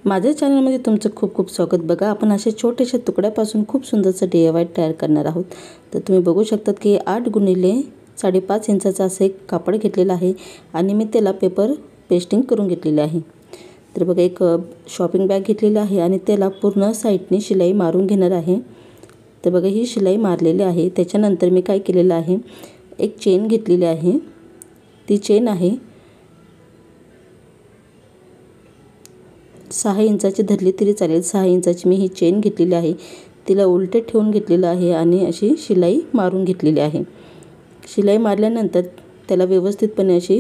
माझ्या चॅनलमध्ये तुमचं खूप खूप स्वागत। बघा आपण अशा छोट्याशा तुकड्यापासून खूप सुंदरचं DIY तयार करणार आहोत। तर तुम्ही बघू शकतात की 8 गुणिले 5.5 इंचाचा असं एक कापड घेतलेला आहे आणि मी त्याला पेपर पेस्टिंग करून घेतलेले आहे। तर बघा एक शॉपिंग बॅग घेतलेली आहे आणि त्याला पूर्ण साइडने शिलाई मारून घेणार आहे। तर बघा ही शिलाई मारलेली आहे। त्याच्यानंतर मी काय केलेलं आहे, एक चेन घेतलेली आहे। ती चेन आहे 6 इंचाची धरली तरी चालेल। 6 इंचाची मी ही चेन घेतलेली आहे, तिला उलटे ठेवून घेतलेलं आहे आणि अशी शिलाई मारून घेतलेली आहे। शिलाई मारल्यानंतर त्याला व्यवस्थितपणे अशी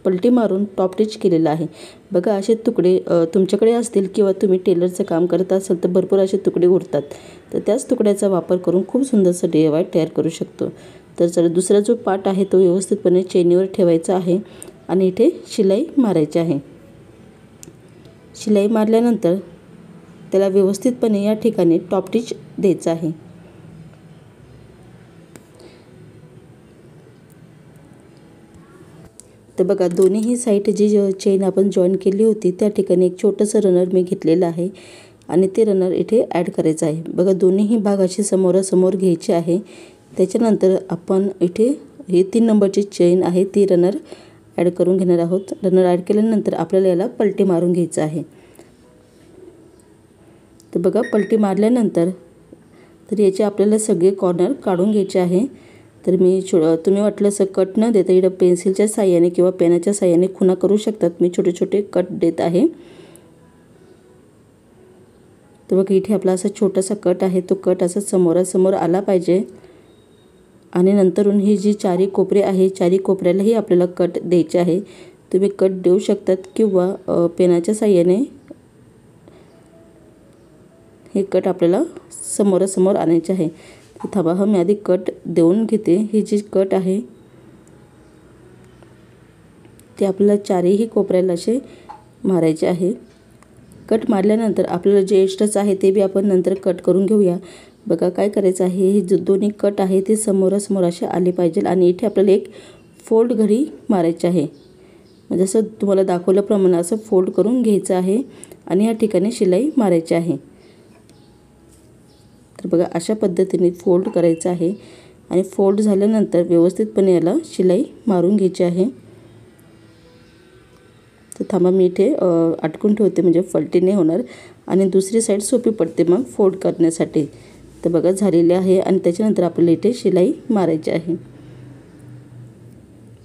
पलटी मारून टॉप स्टिच केलेलं आहे। बघा असे तुकडे तुमच्याकडे असतील किंवा तुम्ही टेलरचं काम करत असाल तर भरपूर असे तुकडे उरतात, तर त्याच तुकड्याचा वापर करून खूप सुंदरसं DIY तयार करू शकतो। तर चला दुसरा जो पार्ट आहे तो व्यवस्थितपणे चेनीवर ठेवायचा आहे आणि इथे शिलाई मारायची आहे। शिलाई मारल्यानंतर त्याला व्यवस्थितपणे या ठिकाणी टॉप स्टिच द्यायचं आहे। तर बघा दोन्ही साइड जी चेन आपण जॉईन केली होती त्या ठिकाणी एक छोटंसं रनर मी घेतलेलं आहे आणि ते रनर इथे ॲड करायचं आहे। बघा दोन्ही भाग असे समोरासमोर घ्यायचे आहे। त्याच्यानंतर आपण इथे ही 3 नंबरची चेन आहे ती रनर ॲड करून घेणार आहोत। रनर ॲड केल्यानंतर आपल्याला याला पलटी मारून घ्यायचं आहे। तर बघा पलटी मारल्यानंतर तर याचे आपल्याला सगळे कॉर्नर काढून घ्यायचे आहे। तर मी तुम्ही वाटलंस कट न देता इकडे पेन्सिलच्या साहाय्याने किंवा पेनाच्या साहाय्याने खुणा करू शकतात। मी छोटे छोटे कट देत आहे। तर बघा इथे आपला असा छोटासा कट आहे, तो कट असा समोरासमोर आला पाहिजे आणि नंतरून ही जी चारी कोपरे आहे चारी कोपऱ्यालाही आपल्याला कट द्यायचे आहे। तुम्ही कट देऊ शकतात किंवा पेनाच्या साहाय्याने हे कट आपल्याला समोरासमोर आणायचे आहे। थांबा मी आधी कट देऊन घेते। ही जी कट आहे ते आपल्याला चारही कोपऱ्याला असे मारायचे आहे। कट मारल्यानंतर आपल्याला जे एक्स्ट्राच आहे ते बी आपण नंतर कट करून घेऊया। बघा काय करायचं आहे, हे जे दोन्ही कट आहे ते समोरासमोर असे आले पाहिजे आणि इथे आपल्याला एक फोल्ड घडी मारायची आहे। म्हणजे जसं तुम्हाला दाखवल्याप्रमाणे असं फोल्ड करून घ्यायचं आहे आणि या ठिकाणी शिलाई मारायची आहे। तर बघा अशा पद्धतीने फोल्ड करायचं आहे आणि फोल्ड झाल्यानंतर व्यवस्थितपणे याला शिलाई मारून घ्यायची आहे। तर थांबा मी इथे अटकून ठेवते म्हणजे फलटी नाही होणार आणि दुसरी साईड सोपी पडते मग फोल्ड करण्यासाठी। तर बघा झालेले आहे आणि त्याच्यानंतर आपल्याला इथे शिलाई मारायची आहे।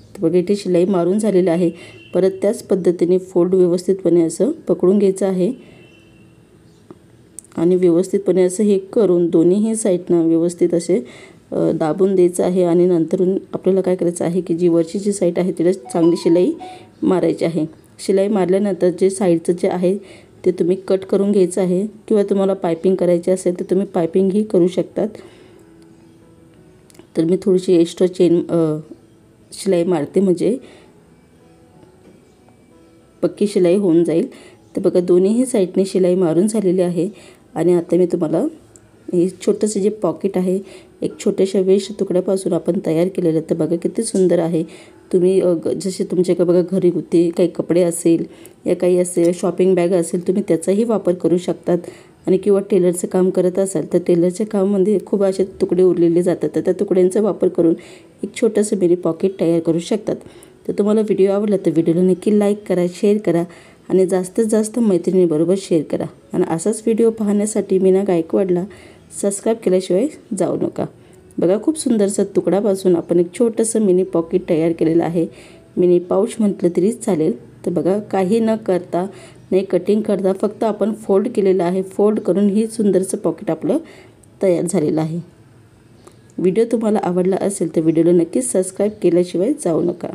तर बघा इथे शिलाई मारून झालेली आहे। परत त्याच पद्धतीने फोल्ड व्यवस्थितपणे असं पकडून घ्यायचं आहे आणि व्यवस्थितपणे असं हे करून दोन्हीही साईडनं व्यवस्थित असे दाबून द्यायचं आहे आणि नंतरून आपल्याला काय करायचं आहे की जी वरची जी साईड आहे तिला चांगली शिलाई मारायची आहे। शिलाई मारल्यानंतर जे साईडचं जे आहे ते तुम्ही कट करून घ्यायचं आहे किंवा तुम्हाला पायपिंग करायची असेल तर तुम्ही पायपिंगही करू शकतात। तर मी थोडीशी एक्स्ट्रा चेन शिलाई मारते म्हणजे पक्की शिलाई होऊन जाईल। तर बघा दोन्हीही साईडने शिलाई मारून झालेली आहे आणि आता मी तुम्हाला हे छोटंसं जे पॉकेट आहे एक छोट्याशा वेस्ट तुकड्यापासून आपण तयार केलेलं। तर बघा किती सुंदर आहे। तुम्ही जसे तुमच्याकडे बघा घरी होते काही कपडे असेल या काही असेल शॉपिंग बॅग असेल तुम्ही त्याचाही वापर करू शकतात आणि किंवा टेलरचं काम करत असाल तर टेलरच्या कामामध्ये खूप असे तुकडे उरलेले जातात, तर त्या तुकड्यांचा वापर करून एक छोटंसं मिनी पॉकेट तयार करू शकतात। तर तुम्हाला व्हिडिओ आवडला तर व्हिडिओला नक्की लाईक करा, शेअर करा आणि जास्तीत जास्त मैत्रिणींबरोबर शेअर करा आणि असाच व्हिडिओ पाहण्यासाठी मीना गायकवाडला सबस्क्राईब केल्याशिवाय जाऊ नका। बघा खूप सुंदरसं तुकड्यापासून आपण एक छोटंसं मिनी पॉकेट तयार केलेलं आहे। मिनी पाऊच म्हटलं तरी चालेल। तर बघा काही न करता नाही कटिंग करता फक्त आपण फोल्ड केलेलं आहे। फोल्ड करून ही सुंदरसं पॉकेट आपलं तयार झालेलं आहे। व्हिडिओ तुम्हाला आवडला असेल तर व्हिडिओला नक्कीच सबस्क्राईब केल्याशिवाय जाऊ नका।